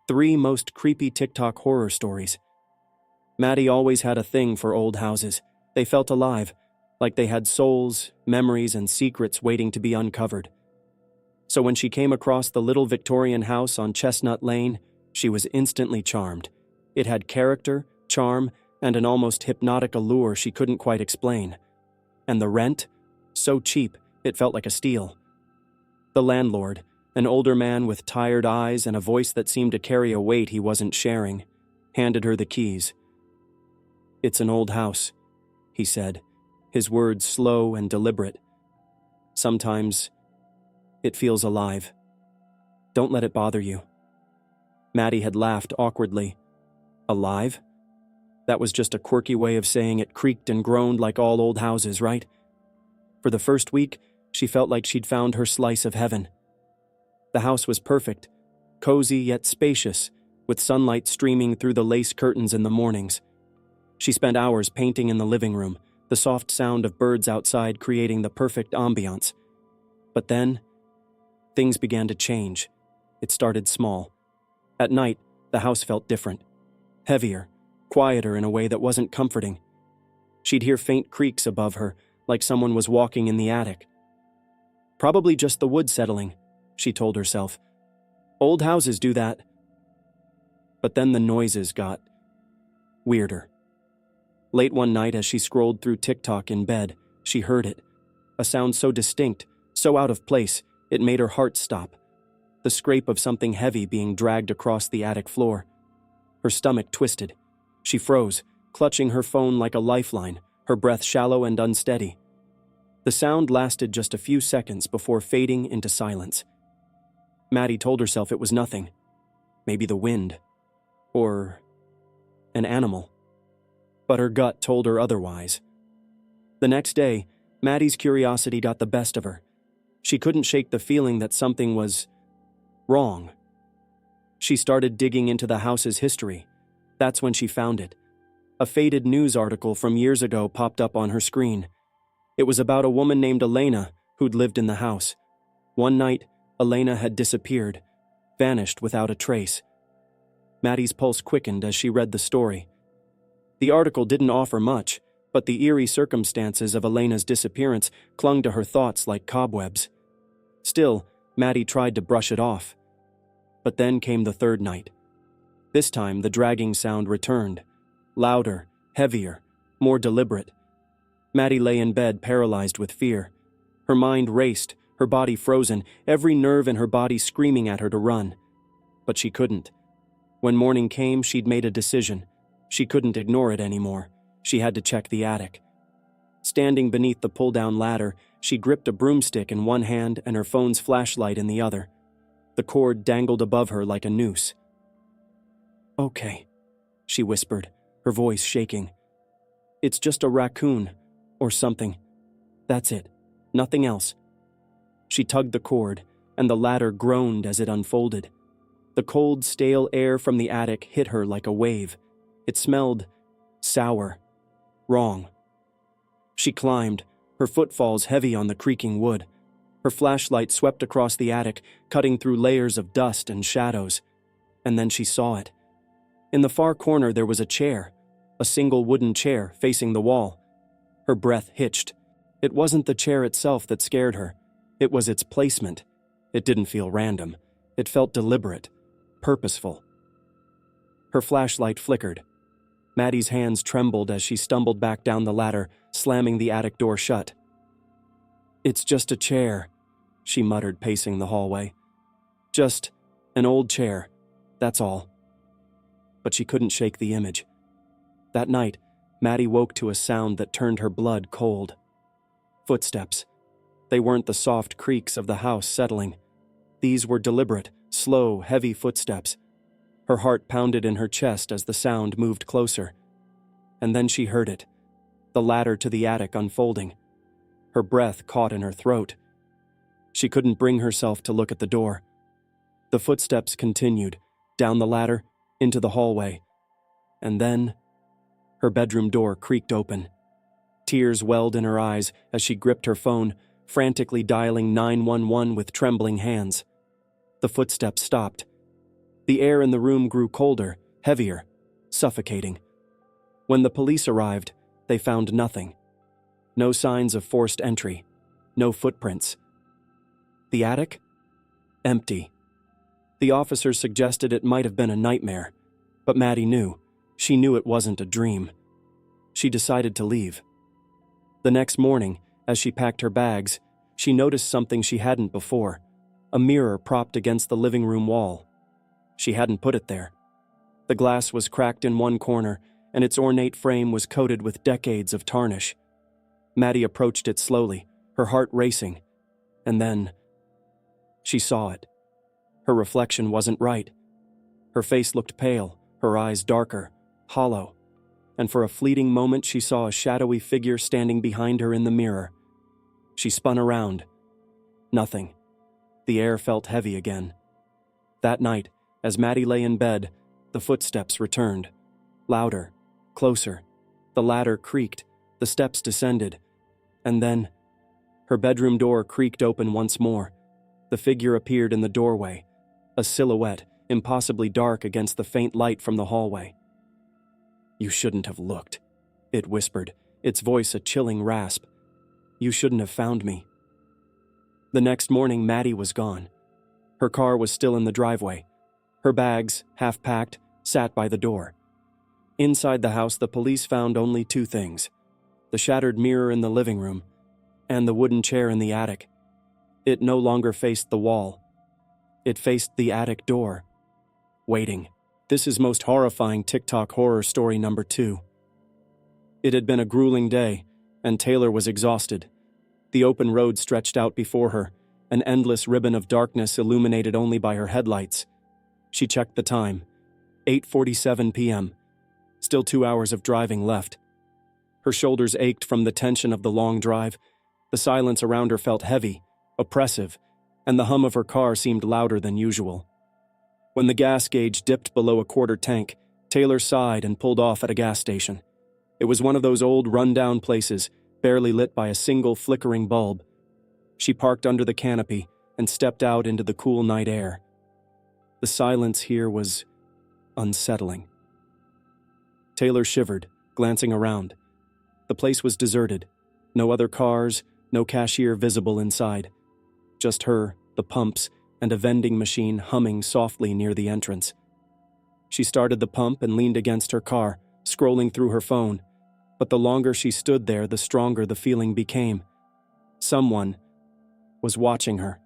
3 most creepy TikTok horror stories. Maddie always had a thing for old houses. They felt alive, like they had souls, memories, and secrets waiting to be uncovered. So when she came across the little Victorian house on Chestnut Lane, she was instantly charmed. It had character, charm, and an almost hypnotic allure she couldn't quite explain. And the rent? So cheap, it felt like a steal. The landlord, an older man with tired eyes and a voice that seemed to carry a weight he wasn't sharing, handed her the keys. "It's an old house," he said, his words slow and deliberate. "Sometimes it feels alive. Don't let it bother you." Maddie had laughed awkwardly. Alive? That was just a quirky way of saying it creaked and groaned like all old houses, right? For the first week, she felt like she'd found her slice of heaven. The house was perfect, cozy yet spacious, with sunlight streaming through the lace curtains in the mornings. She spent hours painting in the living room, the soft sound of birds outside creating the perfect ambiance. But then, things began to change. It started small. At night, the house felt different. Heavier, quieter in a way that wasn't comforting. She'd hear faint creaks above her, like someone was walking in the attic. Probably just the wood settling, she told herself. Old houses do that. But then the noises got weirder. Late one night as she scrolled through TikTok in bed, she heard it. A sound so distinct, so out of place, it made her heart stop. The scrape of something heavy being dragged across the attic floor. Her stomach twisted. She froze, clutching her phone like a lifeline, her breath shallow and unsteady. The sound lasted just a few seconds before fading into silence. Maddie told herself it was nothing. Maybe the wind. Or an animal. But her gut told her otherwise. The next day, Maddie's curiosity got the best of her. She couldn't shake the feeling that something was wrong. She started digging into the house's history. That's when she found it. A faded news article from years ago popped up on her screen. It was about a woman named Elena who'd lived in the house. One night, Elena had disappeared, vanished without a trace. Maddie's pulse quickened as she read the story. The article didn't offer much, but the eerie circumstances of Elena's disappearance clung to her thoughts like cobwebs. Still, Maddie tried to brush it off. But then came the third night. This time, the dragging sound returned. Louder, heavier, more deliberate. Maddie lay in bed paralyzed with fear. Her mind raced, her body frozen, every nerve in her body screaming at her to run. But she couldn't. When morning came, she'd made a decision. She couldn't ignore it anymore. She had to check the attic. Standing beneath the pull-down ladder, she gripped a broomstick in one hand and her phone's flashlight in the other. The cord dangled above her like a noose. "Okay," she whispered, her voice shaking. "It's just a raccoon, or something. That's it. Nothing else." She tugged the cord, and the ladder groaned as it unfolded. The cold, stale air from the attic hit her like a wave. It smelled sour, wrong. She climbed, her footfalls heavy on the creaking wood. Her flashlight swept across the attic, cutting through layers of dust and shadows. And then she saw it. In the far corner there was a chair, a single wooden chair facing the wall. Her breath hitched. It wasn't the chair itself that scared her. It was its placement. It didn't feel random. It felt deliberate, purposeful. Her flashlight flickered. Maddie's hands trembled as she stumbled back down the ladder, slamming the attic door shut. "It's just a chair," she muttered, pacing the hallway. "Just an old chair, that's all." But she couldn't shake the image. That night, Maddie woke to a sound that turned her blood cold. Footsteps. They weren't the soft creaks of the house settling. These were deliberate, slow, heavy footsteps. Her heart pounded in her chest as the sound moved closer. And then she heard it, the ladder to the attic unfolding. Her breath caught in her throat. She couldn't bring herself to look at the door. The footsteps continued, down the ladder, into the hallway. And then, her bedroom door creaked open. Tears welled in her eyes as she gripped her phone, frantically dialing 911 with trembling hands. The footsteps stopped. The air in the room grew colder, heavier, suffocating. When the police arrived, they found nothing. No signs of forced entry. No footprints. The attic? Empty. The officers suggested it might have been a nightmare, but Maddie knew. She knew it wasn't a dream. She decided to leave. The next morning, as she packed her bags, she noticed something she hadn't before, a mirror propped against the living room wall. She hadn't put it there. The glass was cracked in one corner, and its ornate frame was coated with decades of tarnish. Maddie approached it slowly, her heart racing, and then she saw it. Her reflection wasn't right. Her face looked pale, her eyes darker, hollow, and for a fleeting moment she saw a shadowy figure standing behind her in the mirror. She spun around. Nothing. The air felt heavy again. That night, as Maddie lay in bed, the footsteps returned. Louder, closer. The ladder creaked, the steps descended, and then her bedroom door creaked open once more. The figure appeared in the doorway, a silhouette, impossibly dark against the faint light from the hallway. "You shouldn't have looked," it whispered, its voice a chilling rasp. "You shouldn't have found me." The next morning, Maddie was gone. Her car was still in the driveway. Her bags, half packed, sat by the door. Inside the house, the police found only two things: the shattered mirror in the living room and the wooden chair in the attic. It no longer faced the wall. It faced the attic door, waiting. This is most horrifying TikTok horror story number 2. It had been a grueling day, and Taylor was exhausted. The open road stretched out before her, an endless ribbon of darkness illuminated only by her headlights. She checked the time. 8:47 p.m. Still 2 hours of driving left. Her shoulders ached from the tension of the long drive. The silence around her felt heavy, oppressive, and the hum of her car seemed louder than usual. When the gas gauge dipped below a quarter tank, Taylor sighed and pulled off at a gas station. It was one of those old, run-down places, barely lit by a single flickering bulb. She parked under the canopy and stepped out into the cool night air. The silence here was unsettling. Taylor shivered, glancing around. The place was deserted. No other cars, no cashier visible inside. Just her, the pumps, and a vending machine humming softly near the entrance. She started the pump and leaned against her car, scrolling through her phone. But the longer she stood there, the stronger the feeling became. Someone was watching her.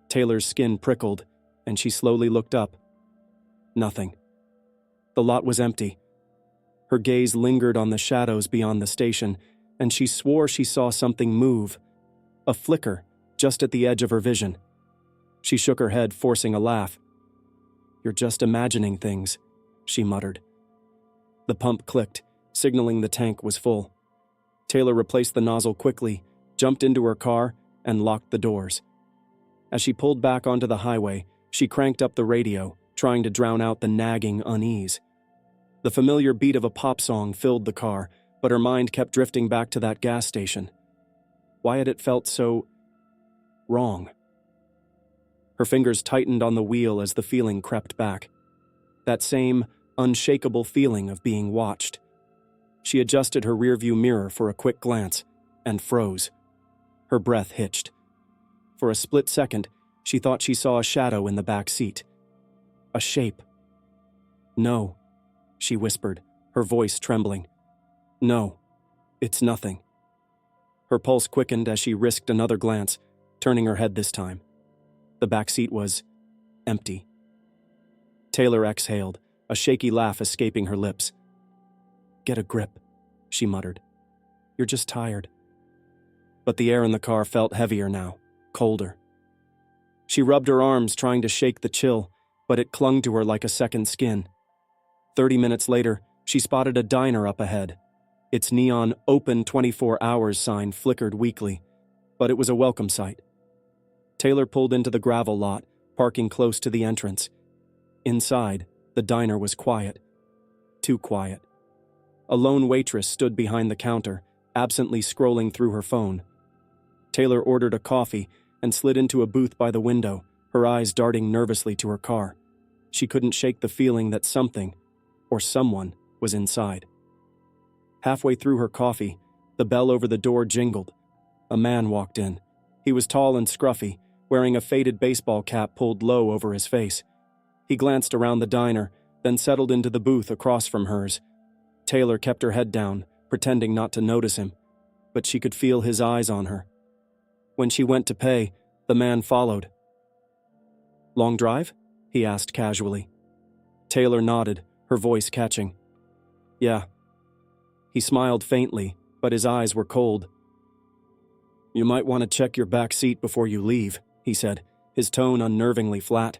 Taylor's skin prickled, and she slowly looked up. Nothing. The lot was empty. Her gaze lingered on the shadows beyond the station, and she swore she saw something move. A flicker, just at the edge of her vision. She shook her head, forcing a laugh. "You're just imagining things," she muttered. The pump clicked, signaling the tank was full. Taylor replaced the nozzle quickly, jumped into her car, and locked the doors. As she pulled back onto the highway, she cranked up the radio, trying to drown out the nagging unease. The familiar beat of a pop song filled the car, but her mind kept drifting back to that gas station. Why had it felt so wrong? Her fingers tightened on the wheel as the feeling crept back. That same, unshakable feeling of being watched. She adjusted her rearview mirror for a quick glance, and froze. Her breath hitched. For a split second, she thought she saw a shadow in the back seat. A shape. "No," she whispered, her voice trembling. "No, it's nothing." Her pulse quickened as she risked another glance, turning her head this time. The back seat was empty. Taylor exhaled, a shaky laugh escaping her lips. "Get a grip," she muttered. "You're just tired." But the air in the car felt heavier now, colder. She rubbed her arms, trying to shake the chill, but it clung to her like a second skin. 30 minutes later, she spotted a diner up ahead. Its neon "Open 24 Hours" sign flickered weakly, but it was a welcome sight. Taylor pulled into the gravel lot, parking close to the entrance. Inside, the diner was quiet. Too quiet. A lone waitress stood behind the counter, absently scrolling through her phone. Taylor ordered a coffee and slid into a booth by the window, her eyes darting nervously to her car. She couldn't shake the feeling that something, or someone, was inside. Halfway through her coffee, the bell over the door jingled. A man walked in. He was tall and scruffy, wearing a faded baseball cap pulled low over his face. He glanced around the diner, then settled into the booth across from hers. Taylor kept her head down, pretending not to notice him, but she could feel his eyes on her. When she went to pay, the man followed. "Long drive?" he asked casually. Taylor nodded, her voice catching. "Yeah." He smiled faintly, but his eyes were cold. "You might want to check your back seat before you leave," he said, his tone unnervingly flat.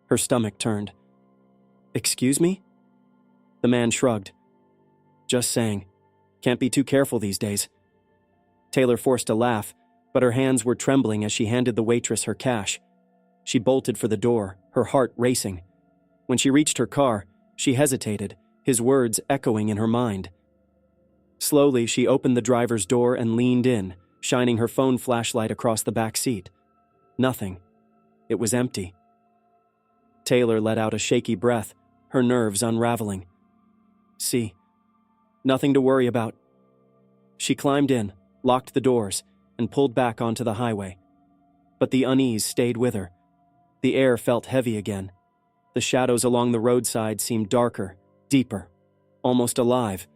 Her stomach turned. "Excuse me?" The man shrugged. "Just saying. Can't be too careful these days." Taylor forced a laugh, but her hands were trembling as she handed the waitress her cash. She bolted for the door, her heart racing. When she reached her car, she hesitated, his words echoing in her mind. Slowly, she opened the driver's door and leaned in, shining her phone flashlight across the back seat. Nothing. It was empty. Taylor let out a shaky breath, her nerves unraveling. "See, nothing to worry about." She climbed in, locked the doors, and pulled back onto the highway. But the unease stayed with her. The air felt heavy again. The shadows along the roadside seemed darker, deeper, almost alive.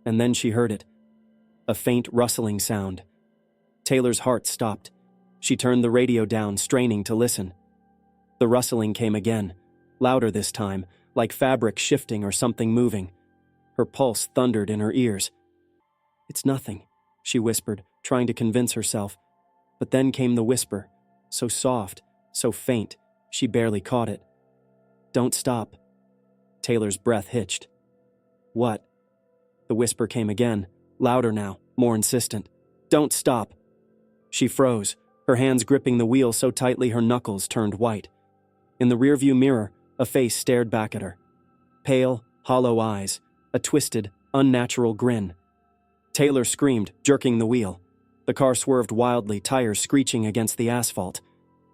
And then she heard it. A faint rustling sound. Taylor's heart stopped. She turned the radio down, straining to listen. The rustling came again, louder this time, like fabric shifting or something moving. Her pulse thundered in her ears. "It's nothing," she whispered, trying to convince herself. But then came the whisper, so soft, so faint, she barely caught it. "Don't stop." Taylor's breath hitched. "What?" The whisper came again, louder now, more insistent. "Don't stop." She froze, her hands gripping the wheel so tightly her knuckles turned white. In the rearview mirror, a face stared back at her. Pale, hollow eyes, a twisted, unnatural grin. Taylor screamed, jerking the wheel. The car swerved wildly, tires screeching against the asphalt.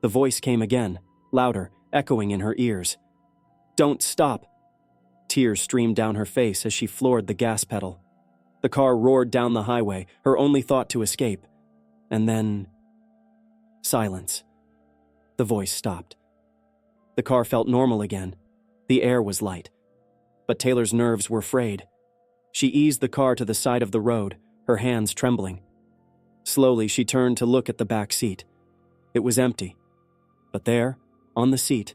The voice came again, louder, echoing in her ears. "Don't stop." Tears streamed down her face as she floored the gas pedal. The car roared down the highway, her only thought to escape. And then... silence. The voice stopped. The car felt normal again. The air was light. But Taylor's nerves were frayed. She eased the car to the side of the road, her hands trembling. Slowly, she turned to look at the back seat. It was empty. But there, on the seat,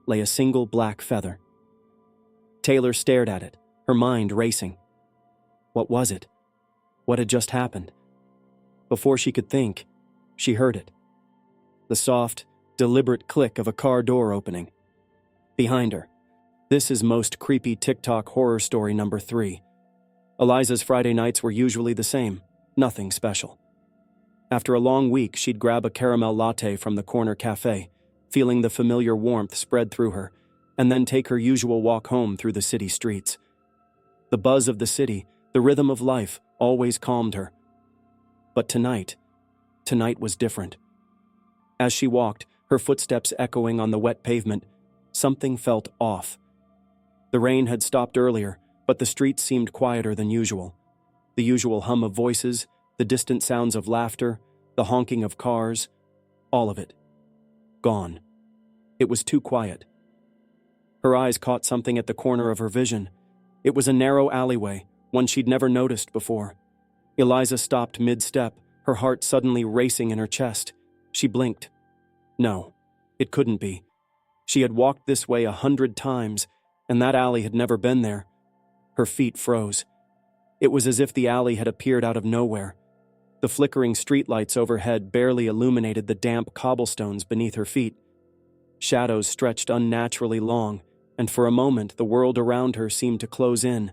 lay a single black feather. Taylor stared at it, her mind racing. What was it? What had just happened? Before she could think, she heard it. The soft, deliberate click of a car door opening. Behind her. This is most creepy Toktok horror story number 3. Eliza's Friday nights were usually the same, nothing special. After a long week, she'd grab a caramel latte from the corner cafe, feeling the familiar warmth spread through her, and then take her usual walk home through the city streets. The buzz of the city, the rhythm of life, always calmed her. But tonight was different. As she walked, her footsteps echoing on the wet pavement, something felt off. The rain had stopped earlier, but the streets seemed quieter than usual. The usual hum of voices, the distant sounds of laughter, the honking of cars, all of it. Gone. It was too quiet. Her eyes caught something at the corner of her vision. It was a narrow alleyway, one she'd never noticed before. Eliza stopped mid-step, her heart suddenly racing in her chest. She blinked. No, it couldn't be. She had walked this way 100 times, and that alley had never been there. Her feet froze. It was as if the alley had appeared out of nowhere. The flickering streetlights overhead barely illuminated the damp cobblestones beneath her feet. Shadows stretched unnaturally long, and for a moment the world around her seemed to close in.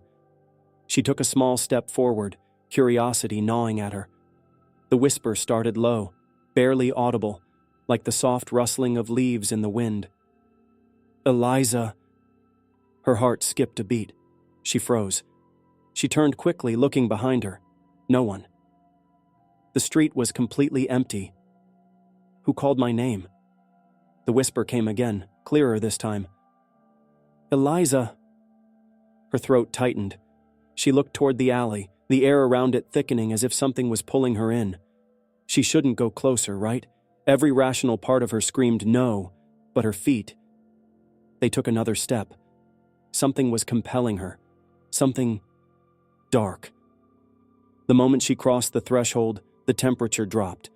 She took a small step forward, curiosity gnawing at her. The whisper started low, barely audible, like the soft rustling of leaves in the wind. "Eliza." Her heart skipped a beat. She froze. She turned quickly, looking behind her. No one. The street was completely empty. Who called my name? The whisper came again, clearer this time. Eliza! Her throat tightened. She looked toward the alley, the air around it thickening as if something was pulling her in. She shouldn't go closer, right? Every rational part of her screamed no, but her feet. They took another step. Something was compelling her. Something dark. The moment she crossed the threshold, the temperature dropped.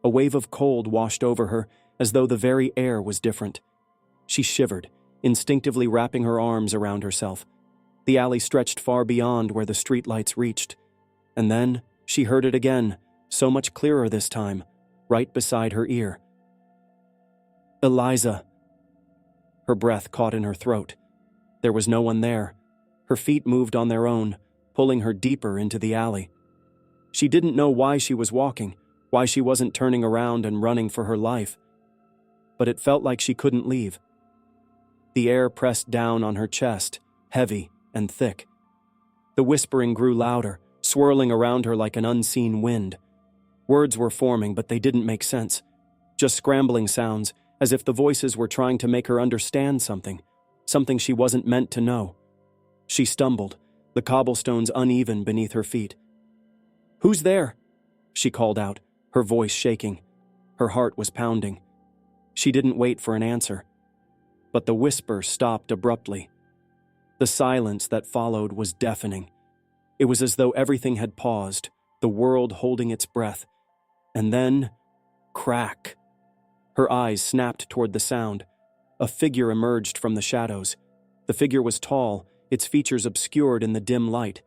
A wave of cold washed over her, as though the very air was different. She shivered, instinctively wrapping her arms around herself. The alley stretched far beyond where the streetlights reached. And then she heard it again, so much clearer this time, right beside her ear. Eliza! Her breath caught in her throat. There was no one there. Her feet moved on their own, pulling her deeper into the alley. She didn't know why she was walking, why she wasn't turning around and running for her life. But it felt like she couldn't leave. The air pressed down on her chest, heavy and thick. The whispering grew louder, swirling around her like an unseen wind. Words were forming, but they didn't make sense. Just scrambling sounds, as if the voices were trying to make her understand something she wasn't meant to know. She stumbled, the cobblestones uneven beneath her feet. "Who's there?" she called out, her voice shaking. Her heart was pounding. She didn't wait for an answer. But the whisper stopped abruptly. The silence that followed was deafening. It was as though everything had paused, the world holding its breath. And then, crack. Her eyes snapped toward the sound. A figure emerged from the shadows. The figure was tall, its features obscured in the dim light,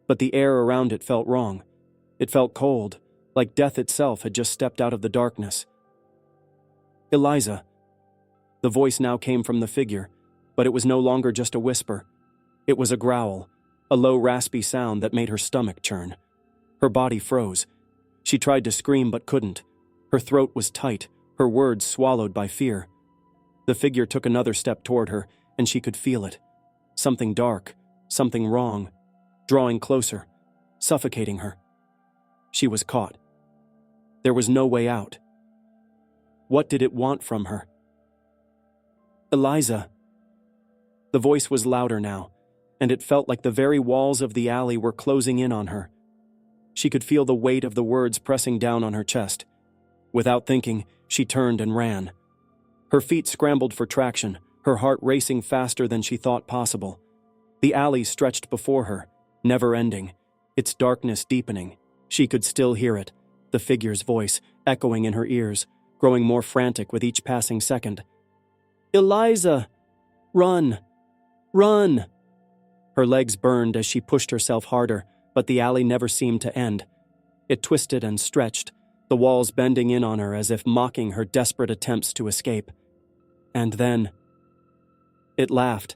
but the air around it felt wrong. It felt cold, like death itself had just stepped out of the darkness. "Eliza." The voice now came from the figure, but it was no longer just a whisper. It was a growl, a low raspy sound that made her stomach churn. Her body froze. She tried to scream but couldn't. Her throat was tight, her words swallowed by fear. The figure took another step toward her, and she could feel it. Something dark, something wrong, drawing closer, suffocating her. She was caught. There was no way out. What did it want from her? "Eliza." The voice was louder now, and it felt like the very walls of the alley were closing in on her. She could feel the weight of the words pressing down on her chest. Without thinking, she turned and ran. Her feet scrambled for traction, her heart racing faster than she thought possible. The alley stretched before her, never ending, its darkness deepening. She could still hear it, the figure's voice, echoing in her ears, growing more frantic with each passing second. "Eliza! Run! Run!" Her legs burned as she pushed herself harder, but the alley never seemed to end. It twisted and stretched, the walls bending in on her as if mocking her desperate attempts to escape. And then it laughed,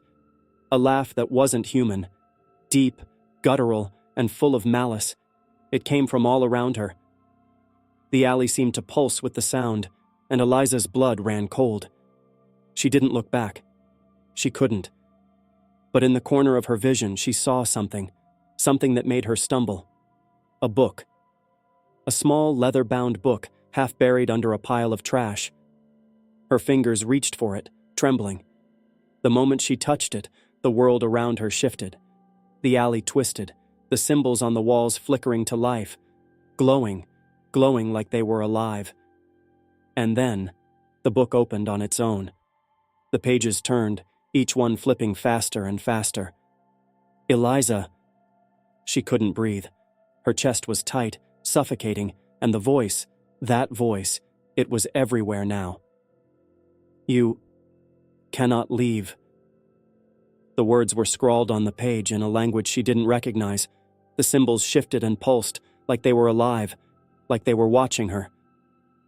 a laugh that wasn't human, deep, guttural, and full of malice. It came from all around her. The alley seemed to pulse with the sound, and Eliza's blood ran cold. She didn't look back. She couldn't. But in the corner of her vision, she saw something that made her stumble. A book. A small leather-bound book, half buried under a pile of trash. Her fingers reached for it, trembling. The moment she touched it, the world around her shifted. The alley twisted, the symbols on the walls flickering to life, glowing like they were alive. And then, the book opened on its own. The pages turned, each one flipping faster and faster. "Eliza." She couldn't breathe. Her chest was tight, suffocating, and the voice, that voice, it was everywhere now. "You cannot leave." The words were scrawled on the page in a language she didn't recognize. The symbols shifted and pulsed, like they were alive, like they were watching her.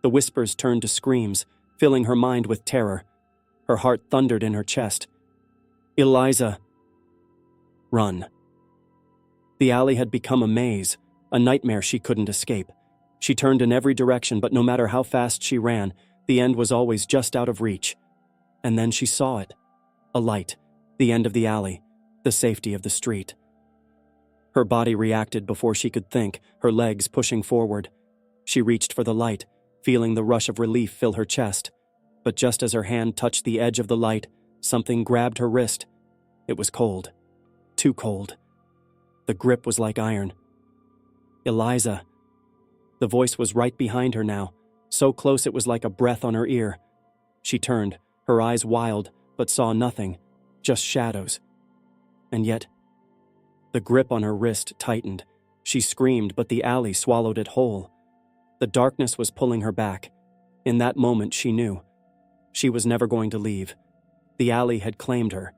The whispers turned to screams, filling her mind with terror. Her heart thundered in her chest. "Eliza." Run. The alley had become a maze, a nightmare she couldn't escape. She turned in every direction, but no matter how fast she ran, the end was always just out of reach. And then she saw it. A light, the end of the alley, the safety of the street. Her body reacted before she could think, her legs pushing forward. She reached for the light, feeling the rush of relief fill her chest. But just as her hand touched the edge of the light, something grabbed her wrist. It was cold. Too cold. The grip was like iron. Eliza. The voice was right behind her now, so close it was like a breath on her ear. She turned, her eyes wild, but saw nothing, just shadows. And yet, the grip on her wrist tightened. She screamed, but the alley swallowed it whole. The darkness was pulling her back. In that moment, she knew. She was never going to leave. The alley had claimed her.